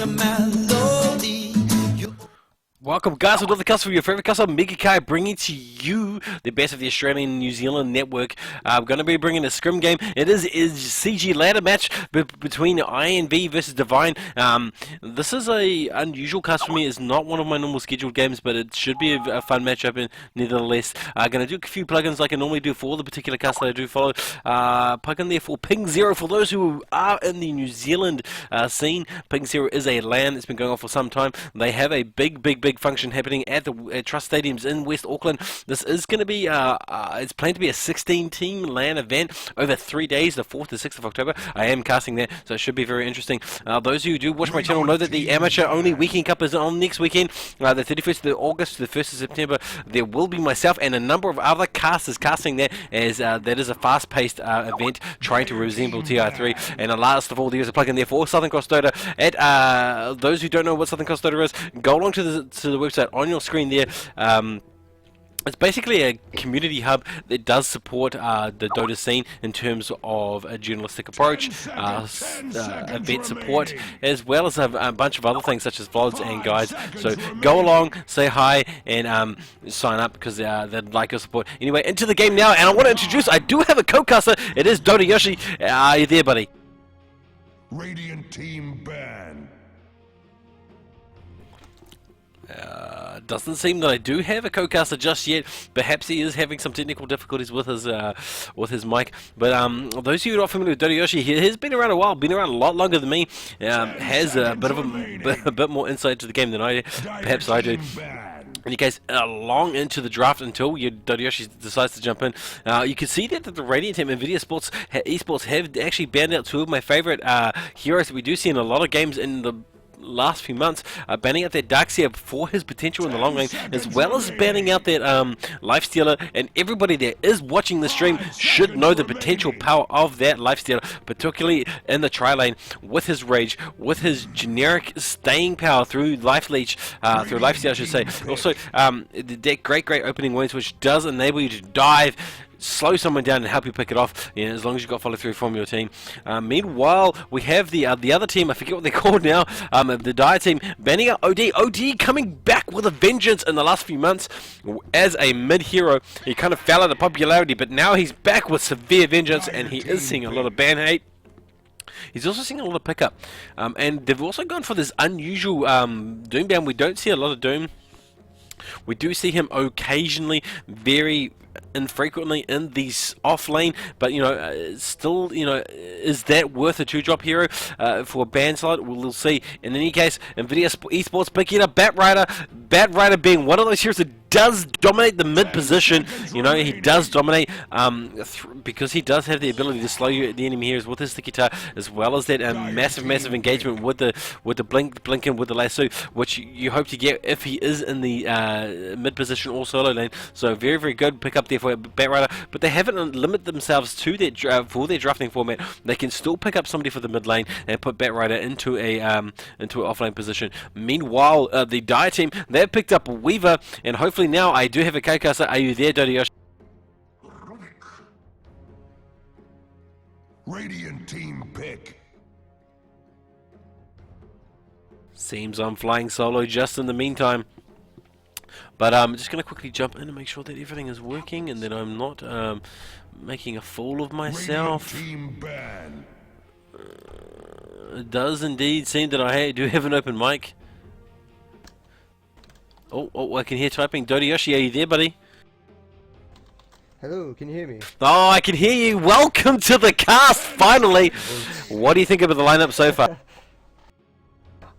a melody. Welcome guys to another cast for your favourite cast of Mega Kai, bringing to you the best of the Australian and New Zealand network. I'm going to be bringing a scrim game. It is CG ladder match between INV versus Divine. This is a unusual cast for me. It's not one of my normal scheduled games, but it should be a fun matchup nevertheless. I'm going to do a few plugins like I normally do for the particular cast that I do follow. Plug-in there for Ping Zero. For those who are in the New Zealand scene, Ping Zero is a LAN that's been going on for some time. They have a big function happening at the Trust Stadiums in West Auckland. This is going to be, it's planned to be a 16-team LAN event over 3 days, the 4th to 6th of October. I am casting that, so it should be very interesting. Those who do watch my channel know that the amateur-only Weekend Cup is on next weekend, the 31st of August to the 1st of September. There will be myself and a number of other casters casting that, as that is a fast-paced event trying to resemble TI3. And last of all, there's a plug-in there for Southern Cross Dota. At those who don't know what Southern Cross Dota is, go along to the website on your screen there. It's basically a community hub that does support the Dota scene in terms of a journalistic approach, event support, as well as a bunch of other things such as vlogs and guides. So go along, say hi, and sign up because they'd like your support. Anyway, into the game now, and I want to introduce, I do have a co-caster. It is Dota Yoshi. Are you there, buddy? Radiant team ban. Doesn't seem that I do have a co-caster just yet. Perhaps he is having some technical difficulties with his mic. But those of you who are not familiar with Dota Yoshi, he has been around a while, been around a lot longer than me. Has a bit more insight to the game than I do. Perhaps I do. In any case, long into the draft until Dota Yoshi decides to jump in, you can see that the Radiant team, NVIDIA Esports, have actually banned out two of my favourite heroes that we do see in a lot of games in the last few months, banning out that Darkseer for his potential in the long range, as well as banning out that Lifestealer. And everybody that is watching the stream should know the potential power of that Lifestealer, particularly in the tri lane, with his rage, with his generic staying power through Life Leech, through Lifesteal I should say. Also, that great opening wounds, which does enable you to dive, slow someone down and help you pick it off, as long as you've got follow through from your team. Meanwhile, we have the other team, I forget what they're called now, the Dire team, banning out OD. OD coming back with a vengeance in the last few months as a mid-hero. He kind of fell out of popularity, but now he's back with severe vengeance, and he is seeing a lot of ban hate. He's also seeing a lot of pickup. And they've also gone for this unusual Doom ban. We don't see a lot of Doom. We do see him occasionally, very infrequently in these off lane, but still, is that worth a 2-drop hero for a ban slot? We'll see. In any case, NVIDIA Esports picking up Bat Rider being one of those heroes that does dominate the mid position. He does dominate because he does have the ability to slow the enemy heroes with his sticky tar, as well as that massive engagement with the blink and with the lasso, which you hope to get if he is in the mid position or solo lane. So very good pick up there for Bat Rider, but they haven't limited themselves to that for their drafting format. They can still pick up somebody for the mid lane and put Bat Rider into an offlane position. Meanwhile, the Dire team, they've picked up Weaver, and hopefully now I do have a co-caster. Are you there, Dota Yoshi? Radiant team pick. Seems I'm flying solo just in the meantime. But I'm just going to quickly jump in and make sure that everything is working and that I'm not making a fool of myself. Team ban. It does indeed seem that I do have an open mic. Oh, I can hear typing. Dota Yoshi, are you there, buddy? Hello, can you hear me? Oh, I can hear you. Welcome to the cast, finally. What do you think about the lineup so far?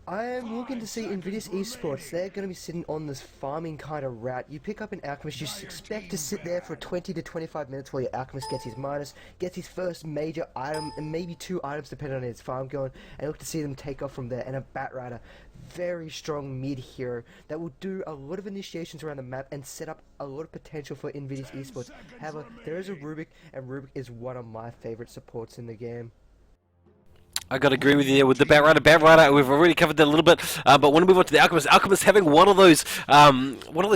I'm looking to see NVIDIA Esports. They're going to be sitting on this farming kind of route. You pick up an Alchemist, you expect to sit there for 20 to 25 minutes while your Alchemist gets his minus, gets his first major item, and maybe 2 items depending on his farm going, and look to see them take off from there. And a Bat Rider, very strong mid hero that will do a lot of initiations around the map and set up a lot of potential for NVIDIA Esports. However, there is a Rubik, and Rubik is one of my favorite supports in the game. I got to agree with you there with the Bat Rider. Bat Rider, we've already covered that a little bit, but when we move on to the Alchemist, Alchemist having one of those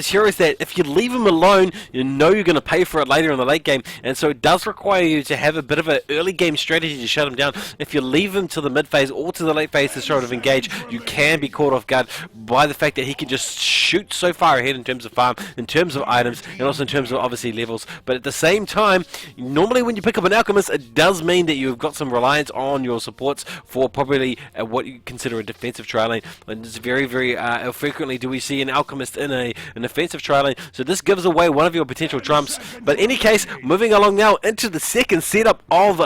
heroes that if you leave him alone, you know you're going to pay for it later in the late game, and so it does require you to have a bit of an early game strategy to shut him down. If you leave him to the mid phase or to the late phase to sort of engage, you can be caught off guard by the fact that he can just shoot so far ahead in terms of farm, in terms of items, and also in terms of obviously levels. But at the same time, normally when you pick up an Alchemist, it does mean that you've got some reliance on your supports for probably what you consider a defensive tri lane. And it's very, very frequently do we see an Alchemist in an offensive tri lane. So this gives away one of your potential trumps. But in any case, moving along now into the second setup of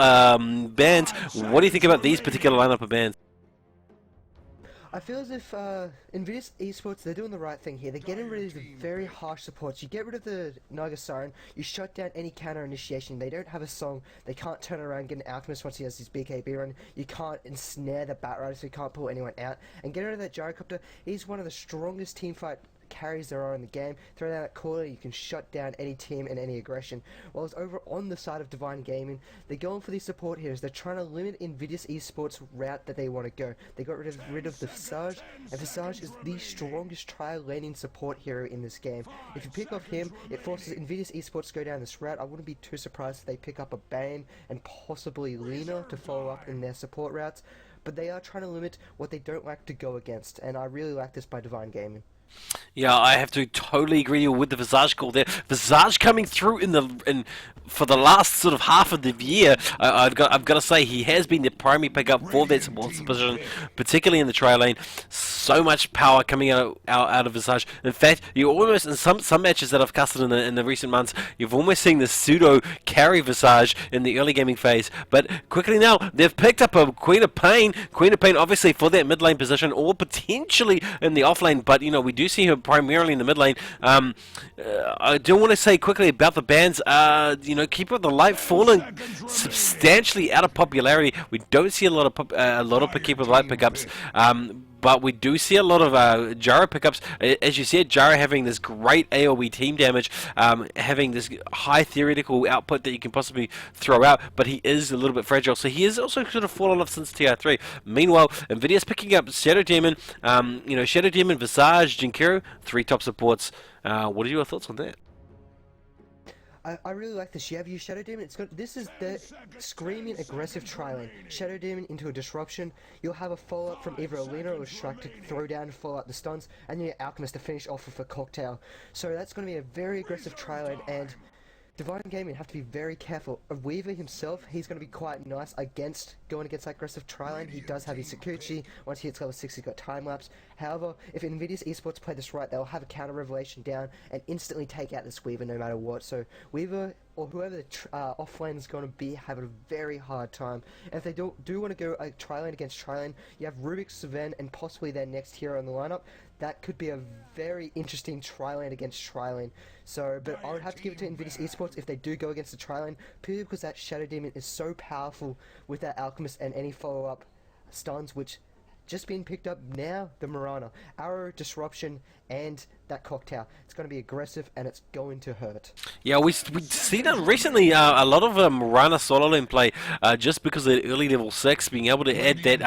bans. What do you think about these particular lineup of bans? I feel as if Nvidia's esports, they're doing the right thing here. They're getting rid of the very harsh supports. You get rid of the Naga Siren, you shut down any counter initiation. They don't have a song. They can't turn around and get an Alchemist once he has his BKB run. You can't ensnare the Bat Rider, so you can't pull anyone out. And getting rid of that Gyrocopter, he's one of the strongest teamfight carries there are in the game. Throw down that corner, you can shut down any team and any aggression. Whilst over on the side of Divine Gaming, they're going for these support heroes. They're trying to limit Nvidia's esports route that they want to go. They got rid of the Visage, and Visage is the strongest tri-laning support hero in this game. If you pick off him, it forces Nvidia's esports to go down this route. I wouldn't be too surprised if they pick up a Bane and possibly Lina to follow up in their support routes, but they are trying to limit what they don't like to go against, and I really like this by Divine Gaming. Yeah, I have to totally agree with the Visage call there. Visage coming through for the last sort of half of the year. I've got to say he has been the primary pickup for that support position, particularly in the tri lane. So much power coming out of Visage. In fact, you almost in some matches that I've casted in the recent months, you've almost seen the pseudo carry Visage in the early gaming phase. But quickly now, they've picked up a Queen of Pain. Queen of Pain, obviously for that mid lane position, or potentially in the off lane. But you know, we do see her primarily in the mid lane. I do want to say quickly about the bans. You know, Keeper of the Light falling substantially out of popularity. We don't see a lot of Keeper of the Light pickups. But we do see a lot of Jara pickups. As you said, Jara having this great AoE team damage, having this high theoretical output that you can possibly throw out, but he is a little bit fragile. So he is also sort of fallen off since TR3. Meanwhile, Nvidia's picking up Shadow Demon, you know, Shadow Demon, Visage, Jinkiru, 3 top supports. What are your thoughts on that? I really like this. You have your Shadow Demon. This is the screaming aggressive tri-lane. Shadow Demon into a disruption. You'll have a follow-up from either Alina or Shrek to throw down and follow up the stuns, and then your Alchemist to finish off with a cocktail. So that's going to be a very aggressive tri-lane, and Divine Gaming have to be very careful. Weaver himself, he's going to be quite nice going against that aggressive tri-lane. He does have his Sakuchi. Once he hits level 6, he's got time-lapse. However, if Nvidia's esports play this right, they'll have a counter revelation down and instantly take out this Weaver no matter what. So Weaver or whoever the offlane is going to be have a very hard time. And if they do want to go a tri-lane against tri-lane, you have Rubik, Sven, and possibly their next hero in the lineup. That could be a very interesting tri-lane against tri-lane. So, but I would have to give it to Nvidia's esports if they do go against the tri-lane, purely because that Shadow Demon is so powerful with that Alchemist and any follow-up stuns, which just being picked up now, the Mirana. Arrow, Disruption, and that cocktail. It's going to be aggressive and it's going to hurt. Yeah, we've seen it recently, a lot of Mirana solo lane play, just because of early level 6, being able to add that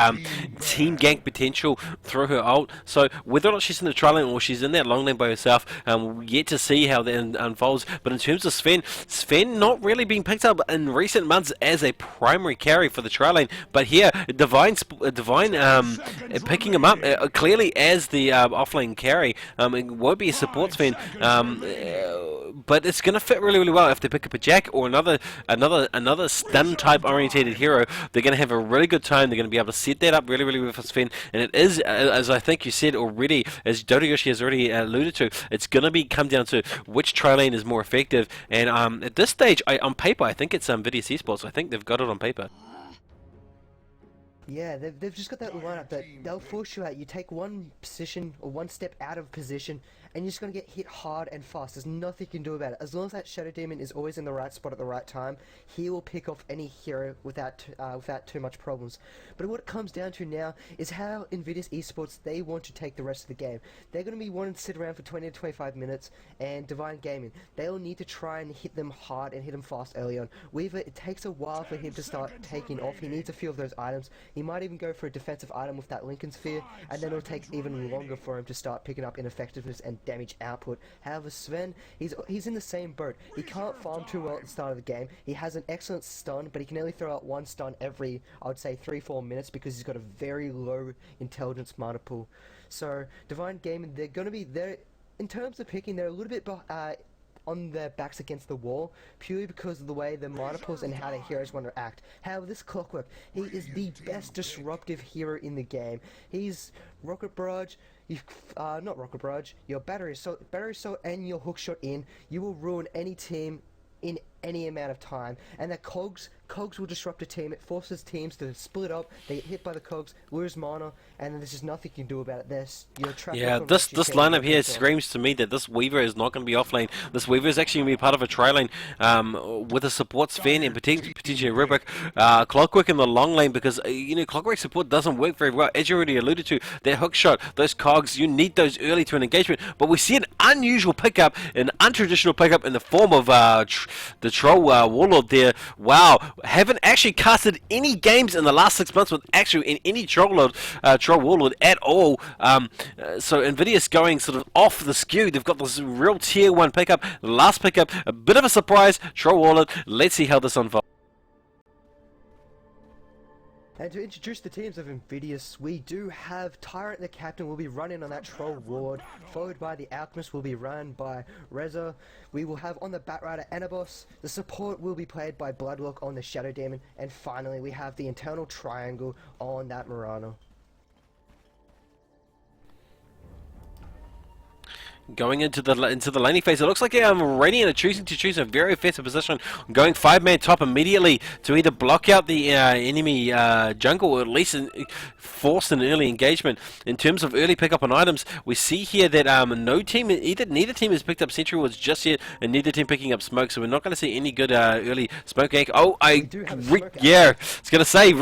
team gank potential through her ult. So whether or not she's in the tri lane or she's in that long lane by herself, we're yet to see how that unfolds. But in terms of Sven not really being picked up in recent months as a primary carry for the tri lane, but here, Divine picking him up clearly as the offlane carry. It won't be a support Sven, but it's going to fit really, really well if they pick up a Jack or another stun type orientated hero. They're going to have a really good time. They're going to be able to set that up really, really well for Sven. And it is, as I think you said already, as Dodoyoshi has already alluded to, it's going to come down to which tri lane is more effective. And at this stage, on paper, I think it's Nvidia's esports. I think they've got it on paper. Yeah, they've just got that lineup that they'll force you out. You take one position or one step out of position, and you're just going to get hit hard and fast. There's nothing you can do about it. As long as that Shadow Demon is always in the right spot at the right time, he will pick off any hero without too much problems. But what it comes down to now is how Nvidia's esports, they want to take the rest of the game. They're going to be wanting to sit around for 20 to 25 minutes, and Divine Gaming, they'll need to try and hit them hard and hit them fast early on. Weaver, it takes a while for him to start taking off. He needs a few of those items. He might even go for a defensive item with that Lincoln Sphere, and then it'll take even longer for him to start picking up ineffectiveness and damage output. However, Sven, he's in the same boat. He can't farm too well at the start of the game. He has an excellent stun, but he can only throw out one stun every, I would say, 3-4 minutes because he's got a very low intelligence mana pool. So Divine Gaming, they're going to be there in terms of picking. They're a little bit on their backs against the wall, purely because of the way the mana pools and how their heroes want to act. However, this Clockwork, he is the best disruptive hero in the game. He's Rocket Barrage, not Rocket Barrage, your Battery Assault, and your Hookshot in. You will ruin any team in any amount of time, and the Cogs will disrupt a team. It forces teams to split up. They get hit by the Cogs, lose mana, and then there's just nothing you can do about it. This lineup here screams to me that this Weaver is not going to be offlane. This Weaver is actually going to be part of a tri-lane with a support Sven and potentially Rubik. Clockwork in the long lane, because Clockwork support doesn't work very well. As you already alluded to, that hook shot, those Cogs, you need those early to an engagement. But we see an unusual pickup, an untraditional pickup in the form of the Troll Warlord there. Wow, haven't actually casted any games in the last 6 months with actually in any Troll Warlord at all. So Nvidia's going sort of off the skew. They've got this real tier 1 pickup. The last pickup, a bit of a surprise. Troll Warlord. Let's see how this unfolds. And to introduce the teams of Invidious, we do have Tyrant the Captain will be running on that Troll Ward, followed by the Alchemist will be run by Reza. We will have on the Batrider Anabos, the support will be played by Bloodlock on the Shadow Demon, and finally we have the Internal Triangle on that Murano. Going into the laning phase, it looks like Radiant are choosing to choose a very offensive position, going 5-man top immediately to either block out the enemy jungle or at least force an early engagement. In terms of early pickup on items, we see here that neither team has picked up Sentry Wards just yet, and neither team picking up smoke, so we're not going to see any good early smoke gank. Oh, yeah, it's going to say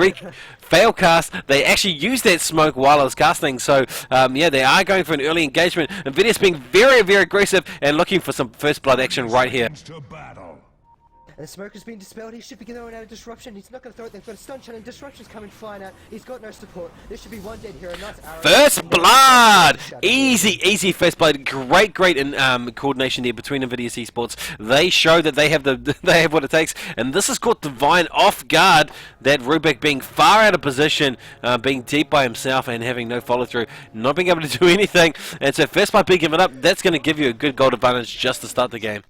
fail cast. They actually used that smoke while I was casting, so yeah, they are going for an early engagement. Nvidia's being very, very aggressive and looking for some first blood action right here. And the smoke has been dispelled. He should be throwing out a disruption. He's not going to throw it. They've got a stun shot and disruptions coming flying out. He's got no support. There should be one dead hero. Nice arrow. First blood! Easy first blood. Great coordination there between Nvidia's esports. They show that they have what it takes, and this is caught Divine off guard. That Rubik being far out of position, being deep by himself and having no follow through, not being able to do anything. And so first blood being given up, that's going to give you a good gold advantage just to start the game.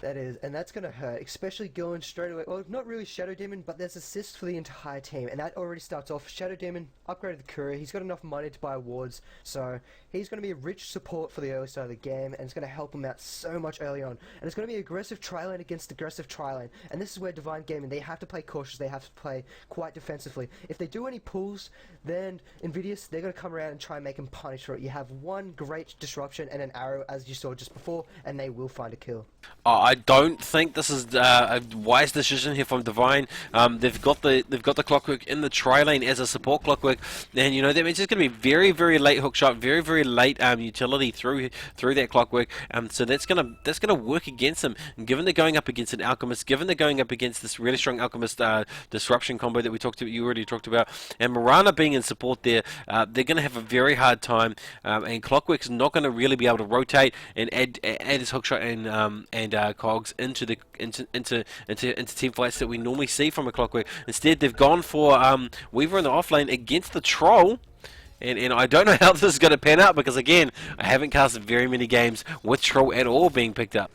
That is, and that's going to hurt, especially going straight away. Well, not really Shadow Demon, but there's assists for the entire team, and that already starts off. Shadow Demon upgraded the courier. He's got enough money to buy wards, so he's going to be a rich support for the early start of the game, and it's going to help him out so much early on. And it's going to be aggressive tri-lane against aggressive tri-lane, and this is where Divine Gaming, they have to play cautious. They have to play quite defensively. If they do any pulls, then Invidious, they're going to come around and try and make him punish for it. You have one great disruption and an arrow, as you saw just before, and they will find a kill. I don't think this is a wise decision here from Divine. They've got the Clockwork in the tri-lane as a support Clockwork, and that means it's going to be very, very late hook shot, very, very late utility through that Clockwork. So that's gonna work against them. And given they're going up against an Alchemist, given they're going up against this really strong Alchemist disruption combo that you already talked about, and Mirana being in support there, they're going to have a very hard time. And Clockwork's not going to really be able to rotate and add his hook shot and cogs into team fights that we normally see from a Clockwork. Instead, they've gone for Weaver in the offlane against the Troll. And I don't know how this is going to pan out because, again, I haven't casted very many games with Troll at all being picked up.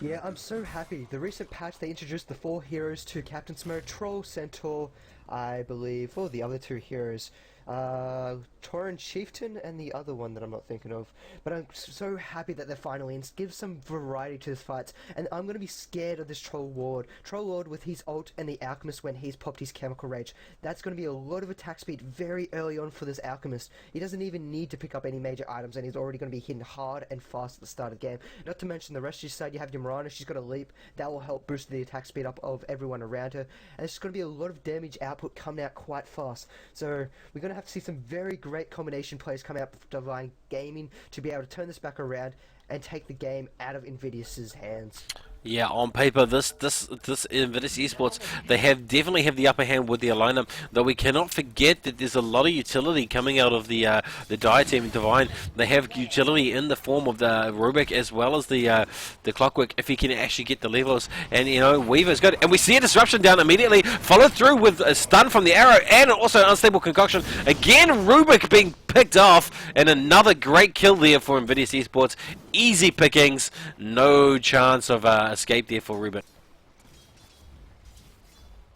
Yeah, I'm so happy. The recent patch, they introduced the 4 heroes to Captain's Mode. Troll, Centaur, I believe, or the other 2 heroes. Tauren Chieftain and the other one that I'm not thinking of. But I'm so happy that they're finally in. Give some variety to this fights. And I'm going to be scared of this Troll Lord. Troll Lord with his ult and the Alchemist when he's popped his Chemical Rage. That's going to be a lot of attack speed very early on for this Alchemist. He doesn't even need to pick up any major items and he's already going to be hitting hard and fast at the start of the game. Not to mention the rest of your side, you have your Mirana. She's got a leap. That will help boost the attack speed up of everyone around her. And it's going to be a lot of damage output coming out quite fast. So we're going to have to see some very great combination plays come out for Divine Gaming to be able to turn this back around and take the game out of Invidious's hands. Yeah, on paper, this Invidis Esports, they definitely have the upper hand with their lineup. Though we cannot forget that there's a lot of utility coming out of the Dire team in Divine. They have utility in the form of the Rubik as well as the Clockwork if he can actually get the levels. And you know, Weaver's good, and we see a disruption down immediately, followed through with a stun from the arrow and also an unstable concoction. Again, Rubik being picked off, and another great kill there for Invidis Esports. Easy pickings, no chance of escape there for Rubik.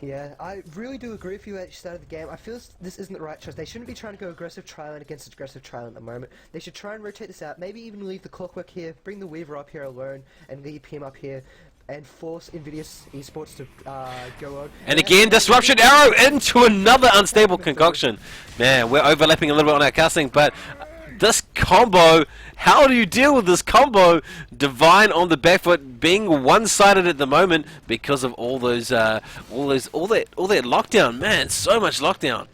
Yeah, I really do agree with you at the start of the game. I feel this isn't the right choice. They shouldn't be trying to go aggressive trialing against aggressive trialing at the moment. They should try and rotate this out, maybe even leave the Clockwork here, bring the Weaver up here alone, and leave him up here, and force Invidis Esports to go on. And again, disruption arrow into another unstable concoction. Man, we're overlapping a little bit on our casting, but this combo, how do you deal with this combo? Divine on the back foot, being one-sided at the moment because of all that lockdown. Man, so much lockdown.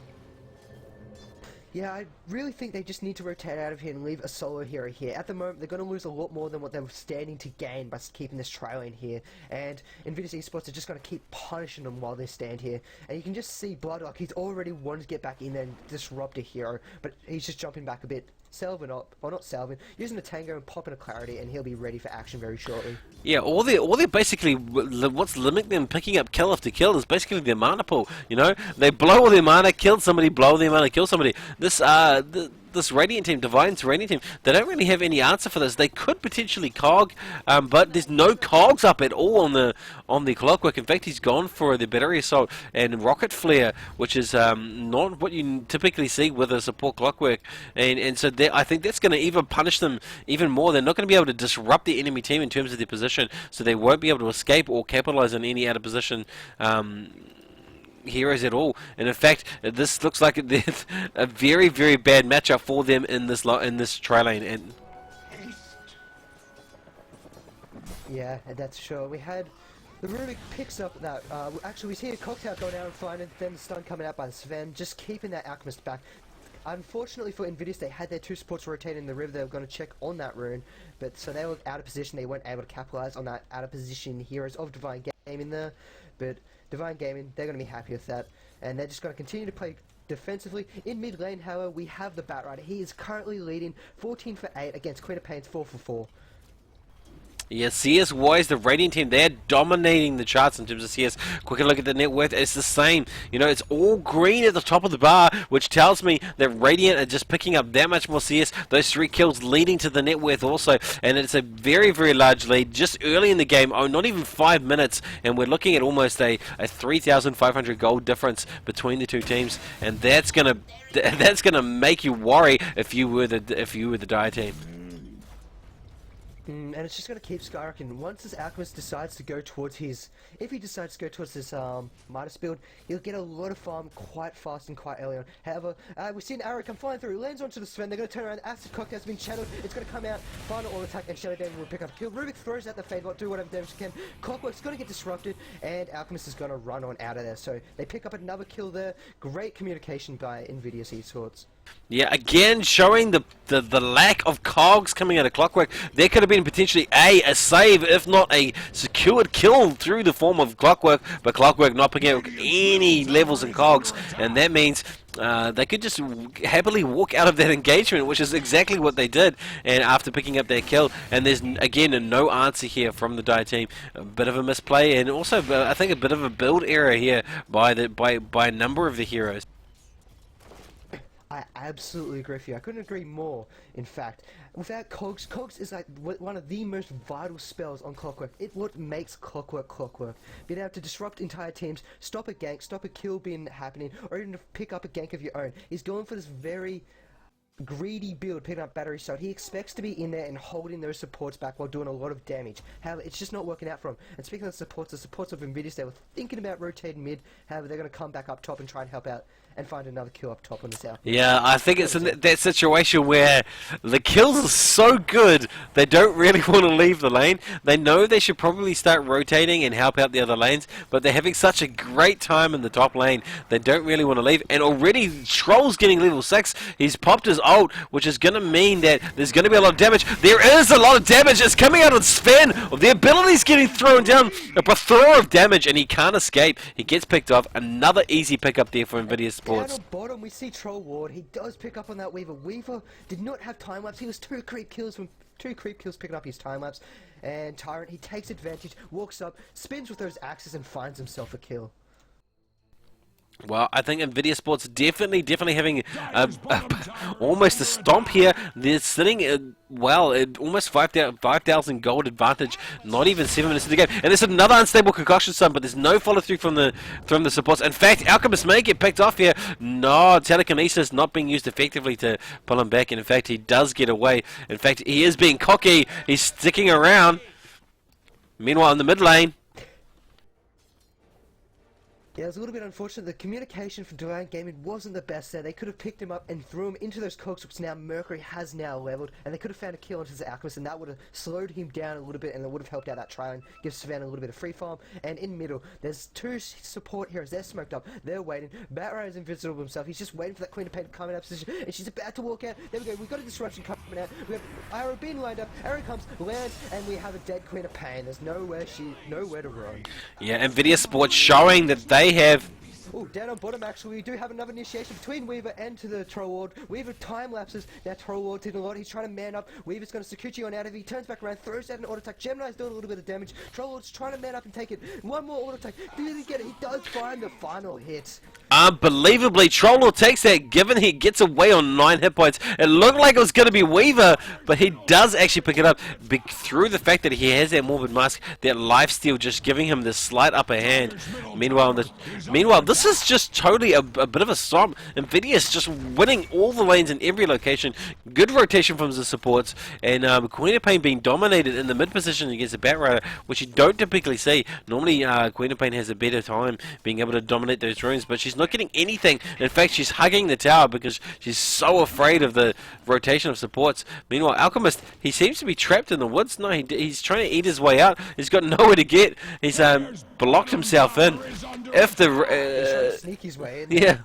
Yeah, I really think they just need to rotate out of here and leave a solo hero here. At the moment, they're going to lose a lot more than what they were standing to gain by keeping this trail in here. And Invidis Esports are just going to keep punishing them while they stand here. And you can just see Bloodlock, he's already wanted to get back in there and disrupt a hero, but he's just jumping back a bit. Salvin up, or not Salvin, using the Tango and popping a Clarity, and he'll be ready for action very shortly. Yeah, all they're basically, what's limiting them picking up kill after kill is basically their mana pool. You know, they blow all their mana, kill somebody, blow their mana, kill somebody. This Radiant team, Divine's Radiant team, they don't really have any answer for this. They could potentially cog, but there's no cogs up at all on the Clockwork. In fact, he's gone for the Battery Assault and Rocket Flare, which is not what you typically see with a support Clockwork. And so I think that's going to even punish them even more. They're not going to be able to disrupt the enemy team in terms of their position, so they won't be able to escape or capitalize on any out of position heroes at all. And in fact, this looks like a very, very bad matchup for them in this tri lane. And yeah, that's sure. We had the Rubik picks up that. Actually, we see a cocktail go down and flying, and then the stun coming out by the Sven, just keeping that Alchemist back. Unfortunately for Invidis, they had their two supports rotating in the river. They were going to check on that rune, but so they were out of position. They weren't able to capitalize on that out of position heroes of Divine Gaming there. But Divine Gaming, they're going to be happy with that, and they're just going to continue to play defensively. In mid lane, however, we have the Batrider. He is currently leading 14 for 8 against Queen of Pain's 4 for 4. yeah, CS-wise, the Radiant team, they're dominating the charts in terms of CS. Quick look at the net worth, it's the same. You know, it's all green at the top of the bar, which tells me that Radiant are just picking up that much more CS. Those 3 kills leading to the net worth also, and it's a very, very large lead just early in the game. Oh, not even 5 minutes, and we're looking at almost a 3,500 gold difference between the two teams, and that's gonna make you worry if you were the Dire team. And it's just going to keep skyrocketing. Once this Alchemist decides to go towards his... If he decides to go towards this Midas build, he'll get a lot of farm quite fast and quite early on. However, we see an arrow come flying through, lands onto the Sven, they're going to turn around, Acid Cocktail's been shadowed, it's going to come out, final all attack, and Shadow Demon will pick up a kill. Rubik throws out the Fadebot, do whatever damage he can. Clockwork's going to get disrupted, and Alchemist is going to run on out of there. So they pick up another kill there. Great communication by Invidis Esports. Yeah, again showing the lack of cogs coming out of Clockwork. There could have been potentially a save, if not a secured kill through the form of Clockwork, but Clockwork not picking up any levels in cogs, and that means they could just happily walk out of that engagement, which is exactly what they did. And after picking up their kill, and there's again no answer here from the Dire team. A bit of a misplay, and also I think a bit of a build error here by a number of the heroes. I absolutely agree with you. I couldn't agree more, in fact. Without Cogs, Cogs is like one of the most vital spells on Clockwork. It's what makes Clockwork Clockwork. Being able to disrupt entire teams, stop a gank, stop a kill being happening, or even to pick up a gank of your own. He's going for this very greedy build, picking up battery shot. He expects to be in there and holding those supports back while doing a lot of damage. However, it's just not working out for him. And speaking of the supports of Invidious, they were thinking about rotating mid. However, they're going to come back up top and try and help out and find another kill up top on this hour. Yeah, I think it's in that situation where the kills are so good, they don't really want to leave the lane. They know they should probably start rotating and help out the other lanes, but they're having such a great time in the top lane, they don't really want to leave. And already, Troll's getting level 6. He's popped his ult, which is going to mean that there's going to be a lot of damage. There is a lot of damage. It's coming out of Sven. The ability's getting thrown down. A plethora of damage, and he can't escape. He gets picked off. Another easy pickup there for Nvidia Sports. Down on bottom, we see Troll Ward. He does pick up on that Weaver. Weaver did not have time lapse. He was two creep kills picking up his time lapse. And Tyrant, he takes advantage, walks up, spins with those axes, and finds himself a kill. Well, I think Nvidia Sports definitely having almost a stomp here. They're sitting at almost 5,000 gold advantage. Not even 7 minutes in the game, and there's another unstable concussion stun, but there's no follow through from the supports. In fact, Alchemist may get picked off here. No, telekinesis not being used effectively to pull him back, and in fact, he does get away. In fact, he is being cocky. He's sticking around. Meanwhile, in the mid lane. Yeah, it was a little bit unfortunate. The communication from Divine Gaming wasn't the best there. They could have picked him up and threw him into those cogs, which now Mercury has now leveled, and they could have found a kill into the Alchemist, and that would have slowed him down a little bit, and it would have helped out that try and give Savannah a little bit of free farm. And in middle, there's two support heroes. They're smoked up. They're waiting. Batrider is invisible himself. He's just waiting for that Queen of Pain to come in that position, and she's about to walk out. There we go. We've got a disruption coming out. We have Arrow being lined up. Arrow comes, lands, and we have a dead Queen of Pain. There's nowhere to run. Yeah, Nvidia Sports showing that they have. Oh, down on bottom actually, we do have another initiation between Weaver and to the Troll Ward. Weaver time lapses, now Troll Ward's hitting a lot, he's trying to man up. Weaver's going to Sakuchi on out of it, he turns back around, throws out an auto attack. Gemini's doing a little bit of damage. Troll Ward's trying to man up and take it. One more auto attack, did he get it? He does find the final hit. Unbelievably, Trollor takes that, given he gets away on 9 hit points. It looked like it was going to be Weaver, but he does actually pick it up through the fact that he has that Morbid Mask, that lifesteal just giving him this slight upper hand. Meanwhile, this is just totally a bit of a stomp. Nvidia's just winning all the lanes in every location. Good rotation from the supports, and Queen of Pain being dominated in the mid position against the Batrider, which you don't typically see. Normally, Queen of Pain has a better time being able to dominate those runes, but she's not getting anything. In fact, she's hugging the tower because she's so afraid of the rotation of supports. Meanwhile, Alchemist, he seems to be trapped in the woods. No, he's trying to eat his way out. He's got nowhere to get. He's blocked himself in. If the He's trying to sneak his way in. yeah.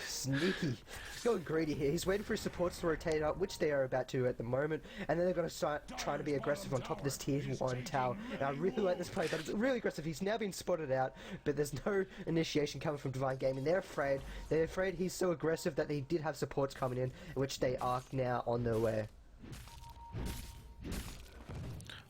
Sneaky. He's going greedy here. He's waiting for his supports to rotate up, which they are about to at the moment, and then they're going to start trying to be aggressive on top of this tier 1 tower. And I really like this play, but it's really aggressive. He's now been spotted out, but there's no initiation coming from Divine Gaming. They're afraid. They're afraid he's so aggressive that they did have supports coming in, which they are now on their way.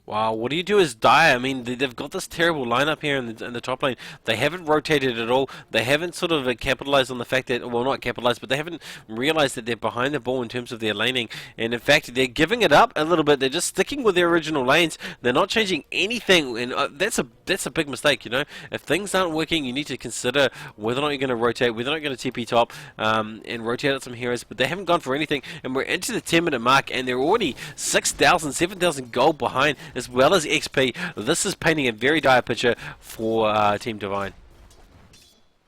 Wow, what do you do as Dire? I mean, they've got this terrible lineup here in the top lane. They haven't rotated at all. They haven't sort of capitalized on the fact that, well, not capitalized, but they haven't realized that they're behind the ball in terms of their laning. And in fact, they're giving it up a little bit. They're just sticking with their original lanes. They're not changing anything, and that's a big mistake, you know. If things aren't working, you need to consider whether or not you're going to rotate, whether or not you're going to TP top, and rotate out some heroes. But they haven't gone for anything, and we're into the 10-minute mark, and they're already 6,000, 7,000 gold behind, as well as XP. This is painting a very dire picture for Team Divine.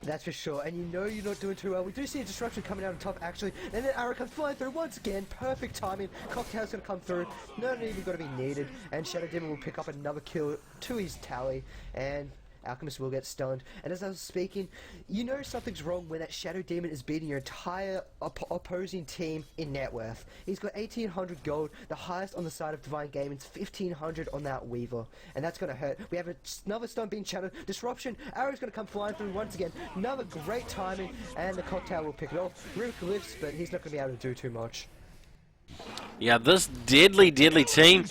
That's for sure, and you know you're not doing too well. We do see a disruption coming out on top, actually, and then Arrow comes flying through once again. Perfect timing. Cocktail's going to come through. Not even going to be needed, and Shadow Demon will pick up another kill to his tally, and Alchemist will get stunned. And as I was speaking, you know something's wrong when that Shadow Demon is beating your entire opposing team in net worth. He's got 1,800 gold, the highest on the side of Divine Gaming's 1,500 on that Weaver, and that's going to hurt. We have another stun being shadowed. Disruption. Arrow's going to come flying through once again. Another great timing, and the Cocktail will pick it off. Rubik lifts, but he's not going to be able to do too much. Yeah, this deadly team.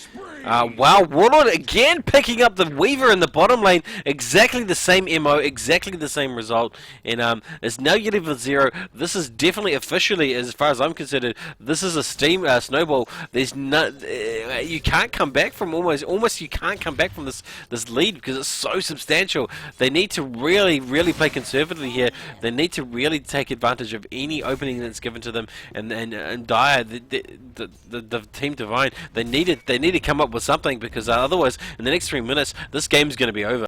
Wow, Warlord again picking up the Weaver in the bottom lane. Exactly the same MO, exactly the same result. And it's now Yeti level 0. This is definitely officially, as far as I'm considered, this is a steam snowball. There's no, you can't come back from almost you can't come back from this lead because it's so substantial. They need to really play conservatively here. They need to really take advantage of any opening that's given to them. And Dire, the team Divine, they need to come up with something, because otherwise in the next 3 minutes this game's going to be over.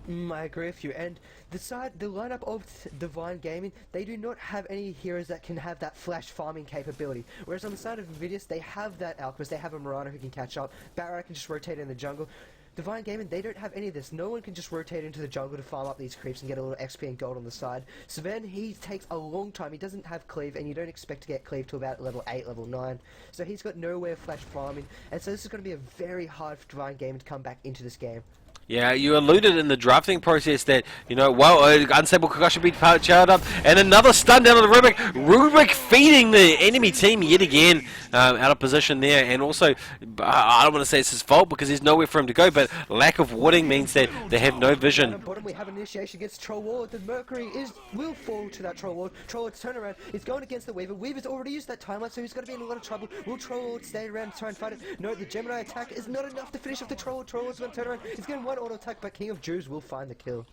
I agree with you. And the lineup of Divine Gaming, they do not have any heroes that can have that flash farming capability. Whereas on the side of Invidious, they have that Alchemist, they have a Mirana who can catch up, Batright can just rotate in the jungle. Divine Gaming, they don't have any of this. No one can just rotate into the jungle to farm up these creeps and get a little XP and gold on the side. Sven, he takes a long time. He doesn't have cleave, and you don't expect to get cleave till about level 8, level 9. So he's got no way of flash farming, and so this is going to be a very hard for Divine Gaming to come back into this game. Yeah, you alluded in the drafting process that, you know, well, Unstable Kakashi beat charred up, and another stun down on the Rubik. Rubik feeding the enemy team yet again, out of position there, and also, I don't want to say it's his fault because there's nowhere for him to go, but lack of warding means that they have no vision. At the bottom we have initiation against Troll Ward. The Mercury will fall to that Troll Ward. Troll Ward's turn around. He's going against the Weaver. Weaver's already used that timeline, so he's going to be in a lot of trouble. Will Troll Ward stay around and try and fight it? No, the Gemini attack is not enough to finish off the Troll Ward. Troll Ward's going to turn around. He's getting one auto attack, but King of Jews will find the kill.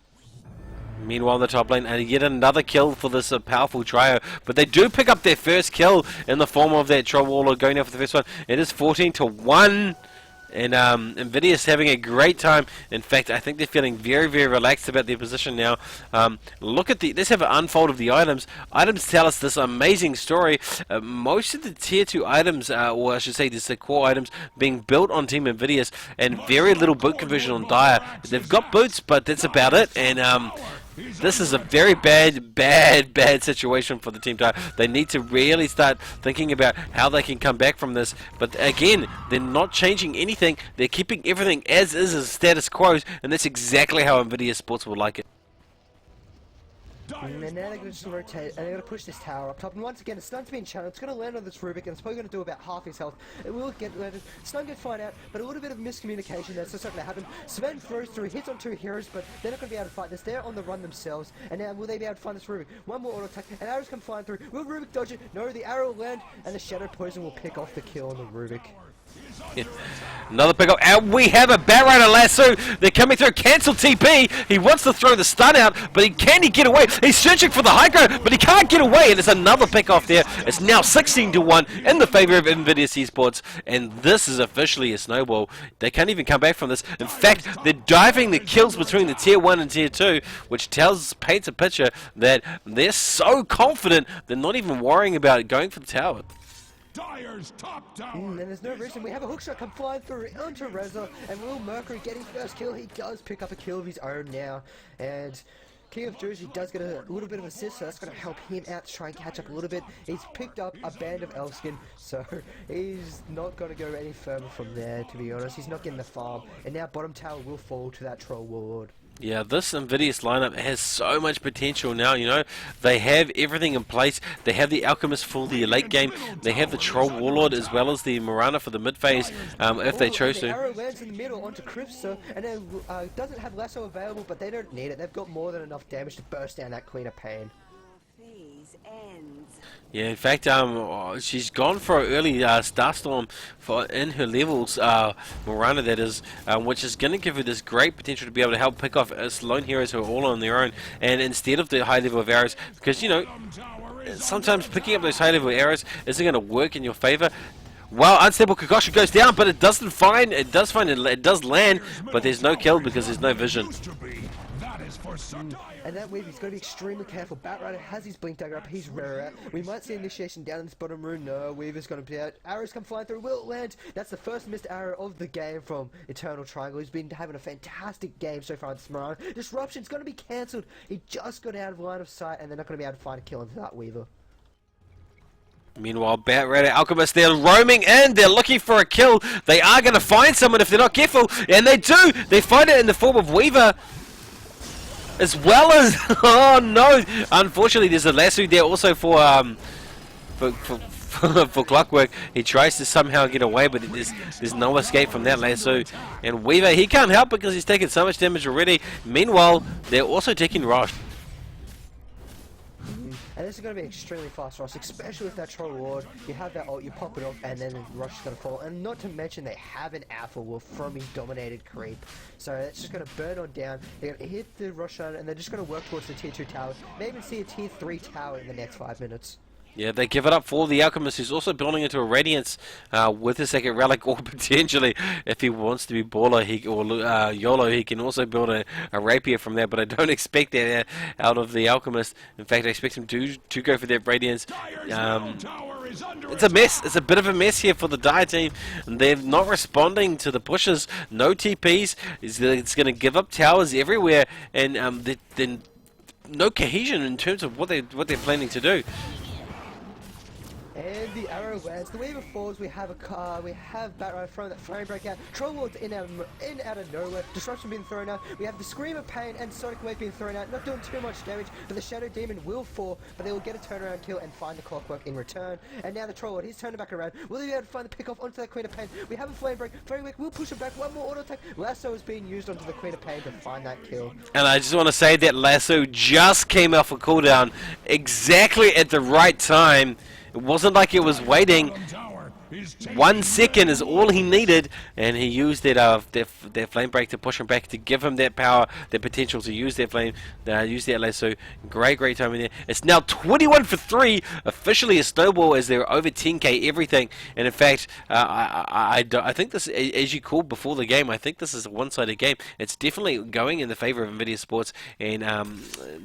Meanwhile, in the top lane, and yet another kill for this powerful trio. But they do pick up their first kill in the form of that Troll Warlord going out for the first one. It is 14-1. And Invidious having a great time. In fact, I think they're feeling very relaxed about their position now. Look at let's have an unfold of the items. Items tell us this amazing story. Most of the tier 2 items, or I should say the core items, being built on Team Invidious, and very little boot conversion on Dire. They've got boots, but that's about it. And this is a very bad situation for the Team Dire. They need to really start thinking about how they can come back from this. But again, they're not changing anything. They're keeping everything as status quo, and that's exactly how Nvidia Sports would like it. And now they're going to just rotate, and they're going to push this tower up top. And once again, the stun's being channeled. It's going to land on this Rubik, and it's probably going to do about half his health. It will get landed. Stun can find out, but a little bit of miscommunication there, so it's not going to happen. Sven throws through, hits on 2 heroes, but they're not going to be able to fight this. They're on the run themselves, and now will they be able to find this Rubik? One more auto attack, and arrows come flying through. Will Rubik dodge it? No, the arrow will land, and the Shadow Poison will pick off the kill on the Rubik. Yeah. Another pick up, and we have a Batright lasso. They're coming through. Cancel TP. He wants to throw the stun out, but can he get away? He's searching for the high ground, but he can't get away. And it's another pick off there. It's now 16-1 in the favor of Nvidia Esports, and this is officially a snowball. They can't even come back from this. In fact, they're diving the kills between the tier 1 and tier 2, which paints a picture that they're so confident they're not even worrying about going for the tower. Dire's top tower. And there's no reason. We have a hookshot come flying through onto Reza, and Will Mercury getting first kill. He does pick up a kill of his own now, and King of Jersey does get a little bit of assist, so that's going to help him out to try and catch up a little bit. He's picked up a band of Elfskin, so he's not going to go any further from there, to be honest. He's not getting the farm, and now bottom tower will fall to that Troll Warlord. Yeah, this Invidious lineup has so much potential now, you know. They have everything in place. They have the Alchemist for the late game. They have the Troll Warlord as well as the Mirana for the mid phase, if they chose to. The arrow lands in the middle onto Cripster, and then doesn't have lasso available, but they don't need it. They've got more than enough damage to burst down that Queen of Pain. Yeah, in fact, she's gone for an early Starstorm in her levels, Mirana that is, which is going to give her this great potential to be able to help pick off lone heroes who are all on their own, and instead of the high level of arrows, because, you know, sometimes picking up those high level arrows isn't going to work in your favor. Well, Unstable Kakashi goes down, but it does land, but there's no kill because there's no vision. And that Weaver's got to be extremely careful. Batright has his Blink Dagger up, he's rare out. We might see initiation down in this bottom room. No, Weaver's going to be out. Arrows come flying through, will it land? That's the first missed arrow of the game from Eternal Triangle. He's been having a fantastic game so far in Smarana. Disruption's going to be cancelled. He just got out of line of sight, and they're not going to be able to find a kill into that Weaver. Meanwhile, Batright Alchemist, they're roaming in, they're looking for a kill. They are going to find someone if they're not careful, and they do! They find it in the form of Weaver. As well as, oh no, unfortunately there's a lasso there also for for Clockwork. He tries to somehow get away, but there's no escape from that lasso. And Weaver, he can't help because he's taken so much damage already. Meanwhile, they're also taking Rosh. And this is going to be extremely fast for us, especially with that Troll Lord. You have that ult, you pop it off, and then Rush is going to fall. And not to mention they have an Alpha Wolf from his dominated creep. So it's just going to burn on down. They're going to hit the Roshan, and they're just going to work towards the tier 2 tower. Maybe even see a tier 3 tower in the next 5 minutes. Yeah, they give it up for the Alchemist, who's also building into a Radiance with a second Relic, or potentially, if he wants to be baller, or YOLO, he can also build a Rapier from there, but I don't expect that out of the Alchemist. In fact, I expect him to go for that Radiance. It's a mess. It's a bit of a mess here for the Dire team. They're not responding to the pushes. No TPs. It's going to give up towers everywhere, and then no cohesion in terms of what they're planning to do. And the arrow lands. The Weaver falls. We have a car. We have Batrider throwing that flame break out. Troll Lord's in out of nowhere. Disruption being thrown out. We have the Scream of Pain and Sonic Wave being thrown out. Not doing too much damage, but the Shadow Demon will fall. But they will get a turnaround kill and find the Clockwork in return. And now the Troll Lord, he's turning back around. Will they be able to find the pick off onto that Queen of Pain? We have a flame break. Flame break will push him back. One more auto attack. Lasso is being used onto the Queen of Pain to find that kill. And I just want to say that Lasso just came off a cooldown exactly at the right time. It wasn't like it was waiting. 1 second is all he needed, and he used that flame break to push him back, to give him that power, that potential to use that flame, use that lasso. Great timing there. It's now 21 for 3, officially a snowball as they're over 10k everything. And in fact, I think this, as you called before the game, I think this is a one-sided game. It's definitely going in the favor of NVIDIA Sports, and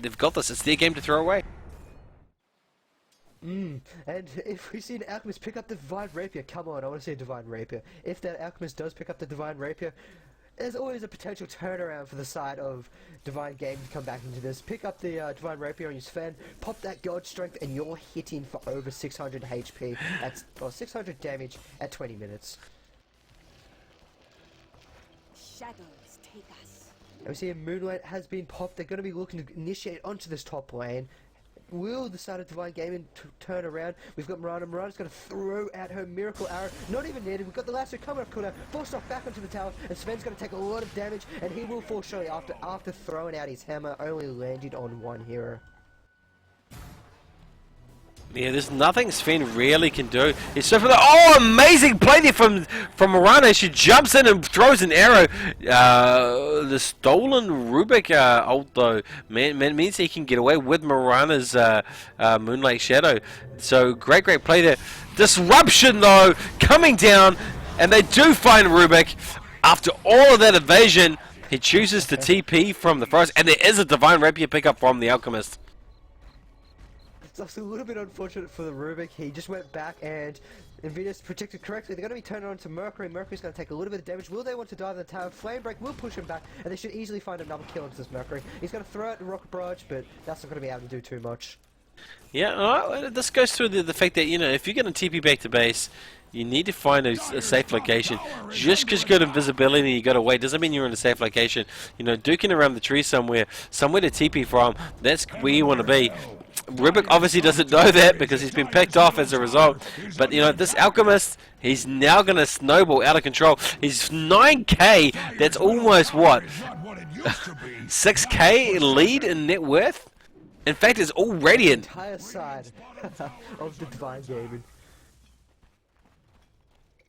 they've got this. It's their game to throw away. And if we see an Alchemist pick up the Divine Rapier, come on, I want to see a Divine Rapier. If that Alchemist does pick up the Divine Rapier, there's always a potential turnaround for the side of Divine Game to come back into this. Pick up the Divine Rapier on your Sven, pop that God Strength, and you're hitting for over 600 HP, or 600 damage at 20 minutes. Shadows take us. And we see a Moonlight has been popped. They're going to be looking to initiate onto this top lane. Will the side of Divine Gaming turn around? We've got Miranda. Miranda's going to throw out her Miracle Arrow. Not even needed. We've got the lasso coming off cooldown. Forced off back onto the tower. And Sven's going to take a lot of damage. And he will fall shortly after throwing out his hammer. Only landed on one hero. Yeah, there's nothing Sven really can do. It's so for the amazing play there from Miranda. She jumps in and throws an arrow. The stolen Rubik ult though means he can get away with Miranda's Moonlight Shadow. So great play there. Disruption though coming down, and they do find Rubik after all of that evasion. He chooses to TP from the forest, and there is a Divine Rapier pickup from the Alchemist. It's a little bit unfortunate for the Rubik. He just went back and NVIDIA's protected correctly. They're going to be turned on to Mercury. Mercury's going to take a little bit of damage. Will they want to dive in the tower? Flame Break will push him back, and they should easily find another kill into this Mercury. He's going to throw out the Rocket Barrage, but that's not going to be able to do too much. Yeah, this goes through the fact that, you know, if you're going to TP back to base, you need to find a safe location. Just because you got invisibility and you got to wait doesn't mean you're in a safe location. You know, duking around the tree somewhere to TP from, that's where you want to be. Rubik obviously doesn't know that because he's been picked off as a result. But, you know, this Alchemist, he's now going to snowball out of control. He's 9k. That's almost, what, 6k lead in net worth? In fact, it's all Radiant. The entire side of the Divine Gaming.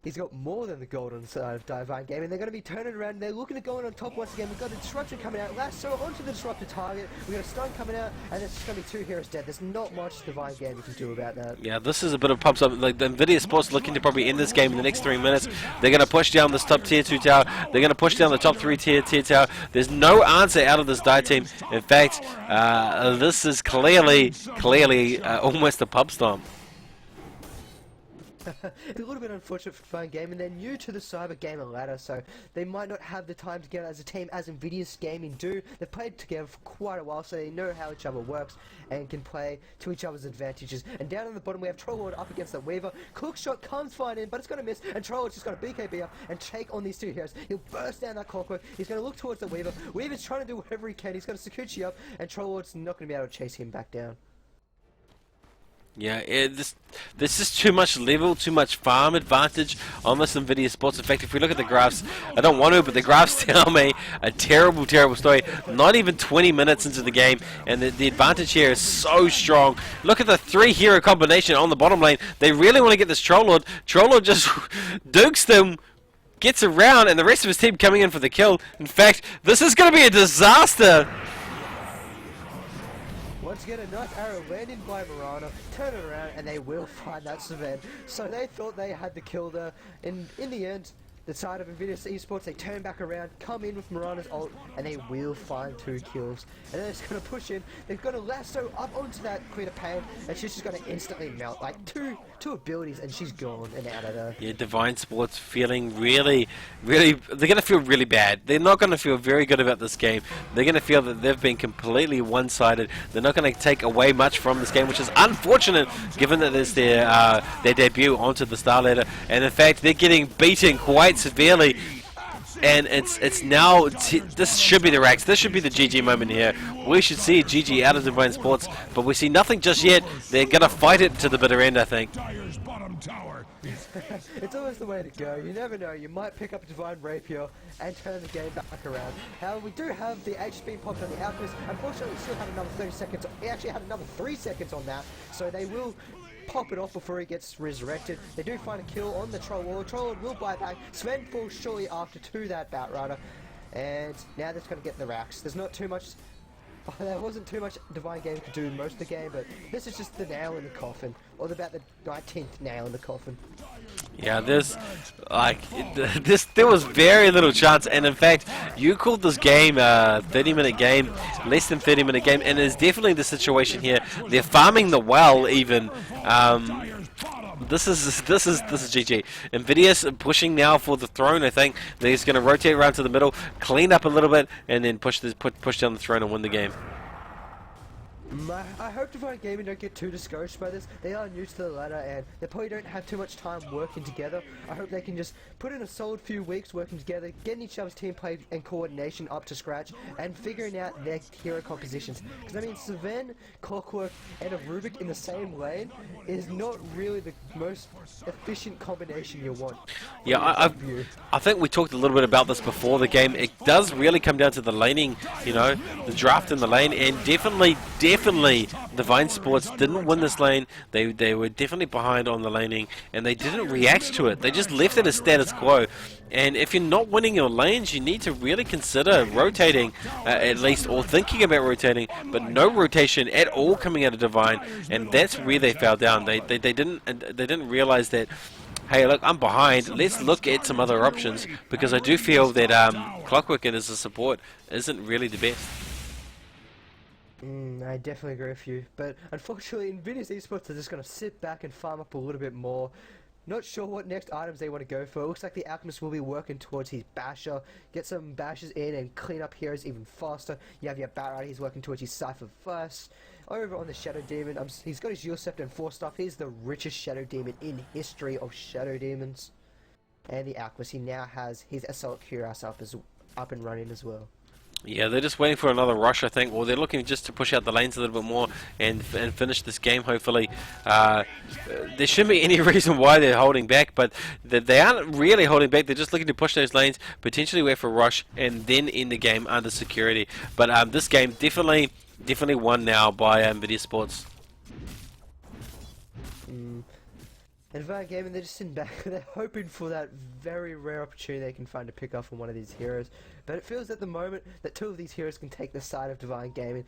He's got more than the golden side of Divine Gaming. They're going to be turning around. They're looking to go in on top once again. We've got a disruption coming out. Lasso onto the disruptor target. We've got a stun coming out, and there's just going to be 2 heroes dead. There's not much Divine Gaming can do about that. Yeah, this is a bit of pumps up. Like the NVIDIA Sports looking to probably end this game in the next 3 minutes. They're going to push down this top tier 2 tower. They're going to push down the top 3 tier tower. There's no answer out of this Dire team. In fact, this is clearly almost a pub stomp. It's a little bit unfortunate for Divine Gaming. They're new to the Cyber Gamer ladder, so they might not have the time together as a team as NVIDIA's Gaming do. They've played together for quite a while, so they know how each other works and can play to each other's advantages. And down on the bottom we have Troll Lord up against the Weaver. Cookshot comes fine in, but it's going to miss, and Troll Lord's just got to BKB up and take on these 2 heroes. He'll burst down that Clockwork. He's going to look towards the Weaver. Weaver's trying to do whatever he can. He's going to Sakuchi up, and Troll Lord's not going to be able to chase him back down. Yeah, there's just too much level, too much farm advantage on this NVIDIA Sports. In fact, if we look at the graphs, I don't want to, but the graphs tell me a terrible, terrible story. Not even 20 minutes into the game, and the advantage here is so strong. Look at the 3-hero combination on the bottom lane. They really want to get this Troll Lord. Troll Lord just dukes them, gets around, and the rest of his team coming in for the kill. In fact, this is going to be a disaster. Once again, a nice arrow landed by Mirana, turn it around, and they will find that Sven. So they thought they had the kill there. In the end, the side of NVIDIA Esports, they turn back around, come in with Mirana's ult, and they will find 2 kills. And they're just going to push in. They're going to lasso up onto that Queen of Pain, and she's just going to instantly melt. Like, two abilities, and she's gone and out of there. Yeah, Divine Sports feeling really, they're going to feel really bad. They're not going to feel very good about this game. They're going to feel that they've been completely one-sided. They're not going to take away much from this game, which is unfortunate given that it's their debut onto the star ladder. And in fact, they're getting beaten quite severely. And it's now, this should be the Rax, this should be the GG moment here. We should see a GG out of Divine Sports, but we see nothing just yet. They're going to fight it to the bitter end, I think. Dyer's bottom tower. It's always the way to go. You never know. You might pick up a Divine Rapier and turn the game back around. However, we do have the H being popped on the Alchemist. Unfortunately, we still have another 30 seconds. We actually had another 3 seconds on that, so they will pop it off before he gets resurrected. They do find a kill on the Troll Lord. Troll Lord will buy back. Sven falls shortly after to that Batrider. And now they're going to get the racks. There's not too much... there wasn't too much Divine Game to do most of the game, but this is just the nail in the coffin. Or about the 19th nail in the coffin. Yeah, there was very little chance, and in fact, you called this game a 30-minute game, less than 30-minute game, and it's definitely the situation here. They're farming the well even. This is GG. NVIDIA's pushing now for the throne. I think they're just going to rotate around to the middle, clean up a little bit, and then push down the throne and win the game. I hope Divine Gaming don't get too discouraged by this. They are new to the ladder and they probably don't have too much time working together. I hope they can just put in a solid few weeks working together, getting each other's team play and coordination up to scratch, and figuring out their hero compositions. Because I mean, Sven, Clockwork, and a Rubik in the same lane is not really the most efficient combination you want. Yeah, I think we talked a little bit about this before the game. It does really come down to the laning, you know, the draft in the lane, and definitely Divine Sports didn't win this lane. They were definitely behind on the laning, and they didn't react to it. They just left it as status quo. And if you're not winning your lanes, you need to really consider rotating, at least, or thinking about rotating. But no rotation at all coming out of Divine, and that's where they fell down. They didn't realize that. Hey, look, I'm behind. Let's look at some other options, because I do feel that Clockwork as a support isn't really the best. I definitely agree with you, but unfortunately NVIDIA's Esports are just going to sit back and farm up a little bit more. Not sure what next items they want to go for. It looks like the Alchemist will be working towards his Basher, get some Bashers in and clean up heroes even faster. You have your Batrider, he's working towards his Cypher first. Over on the Shadow Demon, he's got his Yule Scepter and 4 stuff. He's the richest Shadow Demon in history of Shadow Demons. And the Alchemist, he now has his Assault Cuirass up and running as well. Yeah, they're just waiting for another rush, I think, or they're looking just to push out the lanes a little bit more and finish this game, hopefully. There shouldn't be any reason why they're holding back, but they aren't really holding back. They're just looking to push those lanes, potentially wait for a rush, and then end the game under security. But this game definitely won now by NVIDIA Sports. Divine Gaming, they're just sitting back, they're hoping for that very rare opportunity they can find to pick up from one of these heroes. But it feels at the moment that 2 of these heroes can take the side of Divine Gaming.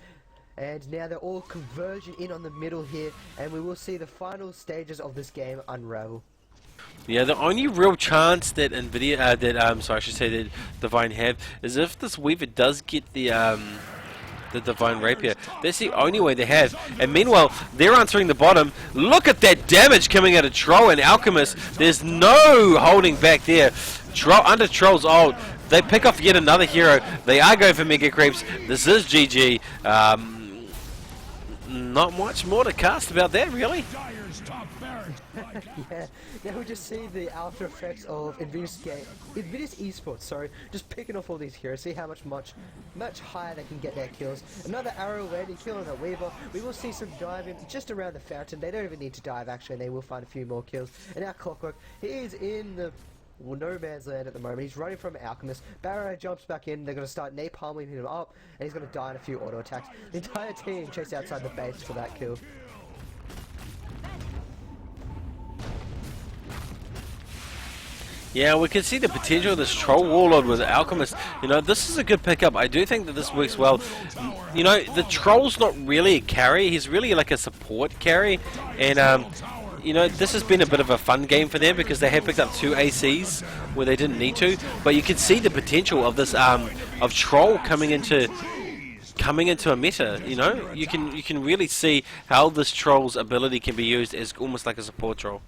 And now they're all converging in on the middle here, and we will see the final stages of this game unravel. Yeah, the only real chance that I should say that Divine have is if this Weaver does get the Divine Rapier. That's the only way they have. And meanwhile, they're answering the bottom. Look at that damage coming out of Troll and Alchemist. There's no holding back there. Under Troll's ult, they pick off yet another hero. They are going for Mega Creeps. This is GG. Not much more to cast about that, really. Dyer's top barracks. Yeah, now we just see the after effects of Invidious Esports, sorry, just picking off all these heroes, see how much higher they can get their kills. Another arrow landing kill on a Weaver. We will see some diving just around the fountain. They don't even need to dive actually, and they will find a few more kills. And now Clockwork, he is in the no man's land at the moment. He's running from Alchemist. Barrow jumps back in. They're going to start napalming him up, and he's going to die in a few auto attacks. The entire team chase outside the base for that kill. Yeah, we can see the potential of this Troll Warlord with Alchemist. You know, this is a good pickup. I do think that this works well. You know, the Troll's not really a carry. He's really like a support carry. And, you know, this has been a bit of a fun game for them because they have picked up 2 ACs where they didn't need to. But you can see the potential of this, of Troll coming into a meta. You know, you can really see how this Troll's ability can be used as almost like a support Troll.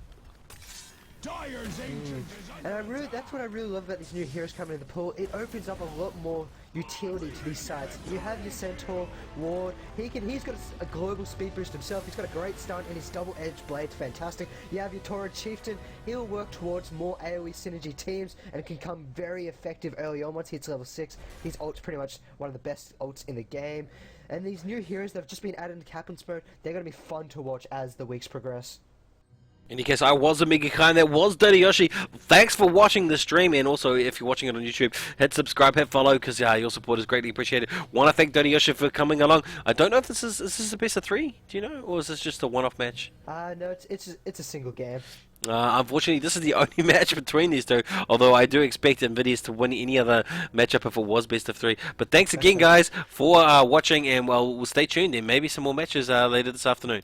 And that's what I really love about these new heroes coming in the pool. It opens up a lot more utility to these sides. You have your Centaur, Ward, he's got a global speed boost himself, he's got a great stunt and his double-edged blade's fantastic. You have your Torrid Chieftain, he'll work towards more AoE synergy teams and can become very effective early on once he hits level 6. His ult's pretty much one of the best ults in the game. And these new heroes that have just been added into Captain's mode, they're going to be fun to watch as the weeks progress. In any case, I was Amiga Khan, that was Dirty Yoshi. Thanks for watching the stream, and also if you're watching it on YouTube, hit subscribe, hit follow, because your support is greatly appreciated. Want to thank Dirty Yoshi for coming along. I don't know if is this a best of 3, do you know, or is this just a one-off match? No, it's a single game. Unfortunately, this is the only match between these two, although I do expect Invidious to win any other matchup if it was best of 3. But thanks again, guys, for watching, and well, we'll stay tuned, and maybe some more matches later this afternoon.